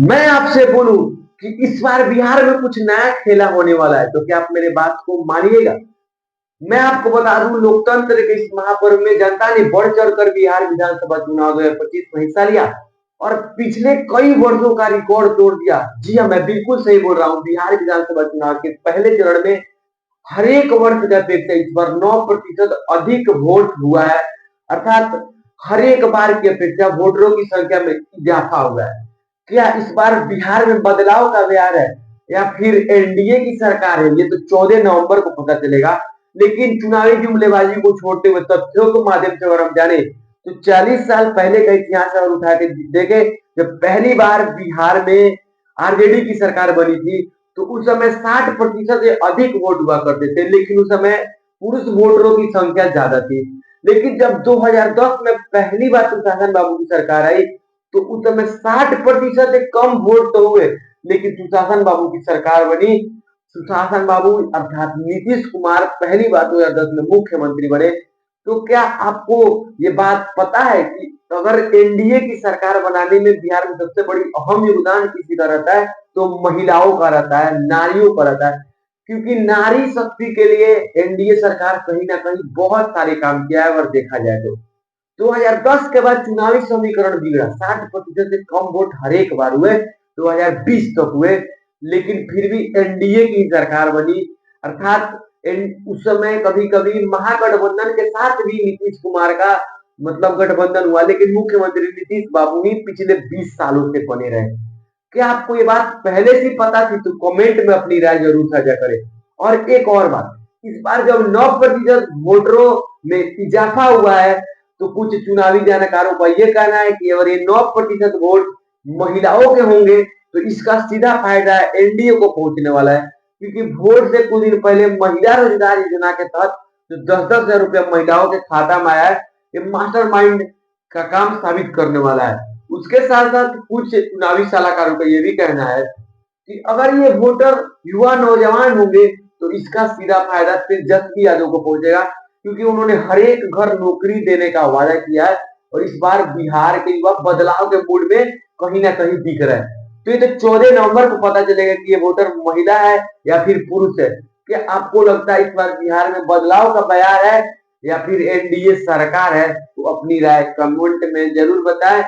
मैं आपसे बोलूं कि इस बार बिहार में कुछ नया खेला होने वाला है, तो क्या आप मेरे बात को मानिएगा? मैं आपको बता दूं, लोकतंत्र के इस महापर्व में जनता ने बढ़ चढ़कर बिहार विधानसभा चुनाव 2025 में हिस्सा लिया और पिछले कई वर्षों का रिकॉर्ड तोड़ दिया। जी हाँ, मैं बिल्कुल सही बोल रहा हूँ। बिहार विधानसभा चुनाव के पहले चरण में हर एक वर्ष की अपेक्षा इस बार 9% अधिक वोट हुआ है। अर्थात हर एक बार की अपेक्षा वोटरों की संख्या में इजाफा हुआ है। क्या इस बार बिहार में बदलाव का बयार है या फिर एनडीए की सरकार है, ये तो 14 नवंबर को पता चलेगा। लेकिन चुनावी जुमलेबाजी को छोड़ते हुए तथ्यों के माध्यम से अगर हम जाने तो 40 साल पहले का इतिहास अगर उठा के देखे, जब पहली बार बिहार में आरजेडी की सरकार बनी थी तो उस समय 60% से अधिक वोट हुआ करते थे, लेकिन उस समय पुरुष वोटरों की संख्या ज्यादा थी। लेकिन जब 2010 में पहली बार सुशासन बाबू की सरकार आई तो उस समय 60% से कम वोट तो हुए, लेकिन सुशासन बाबू की सरकार बनी। सुशासन बाबू अर्थात नीतीश कुमार पहली बार 2010 में मुख्यमंत्री बने। तो क्या आपको ये बात पता है कि अगर एनडीए की सरकार बनाने में बिहार में सबसे बड़ी अहम योगदान किसी का रहता है तो महिलाओं का रहता है, नारियों का रहता है। क्योंकि नारी शक्ति के लिए एनडीए सरकार कहीं ना कहीं बहुत सारे काम किया है अगर देखा जाए तो। 2010 के बाद चुनावी समीकरण बिगड़ा, 60% से कम वोट हर एक बार हुए, 2020 तक हुए, लेकिन फिर भी एनडीए की सरकार बनी। अर्थात उस समय कभी कभी महागठबंधन के साथ भी नीतीश कुमार का मतलब गठबंधन हुआ, लेकिन मुख्यमंत्री नीतीश बाबू ही पिछले 20 सालों से बने रहे। क्या आपको ये बात पहले से पता थी? तो कमेंट में अपनी राय जरूर साझा करें। और एक और बात, इस बार जब 9% वोटरों में इजाफा हुआ है तो कुछ चुनावी जानकारों का ये कहना है कि अगर ये 9% वोट महिलाओं के होंगे तो इसका सीधा फायदा एनडीए को पहुंचने वाला है। क्योंकि वोट से कुछ दिन पहले महिला रोजगार योजना के तहत जो 10-10 हजार रुपया महिलाओं के खाता में आया है, ये मास्टरमाइंड का काम साबित करने वाला है। उसके साथ साथ कुछ चुनावी सलाहकारों का ये भी कहना है कि अगर ये वोटर युवा नौजवान होंगे तो इसका सीधा फायदा तेजस्वी यादव को पहुंचेगा, क्योंकि उन्होंने हर एक घर नौकरी देने का वादा किया है और इस बार बिहार के युवा बदलाव के मूड में कहीं ना कहीं दिख रहे हैं। तो ये तो 14 नवंबर को पता चलेगा कि ये वोटर महिला है या फिर पुरुष है। क्या आपको लगता है इस बार बिहार में बदलाव का बयार है या फिर एनडीए सरकार है? तो अपनी राय कमेंट में जरूर बताएं।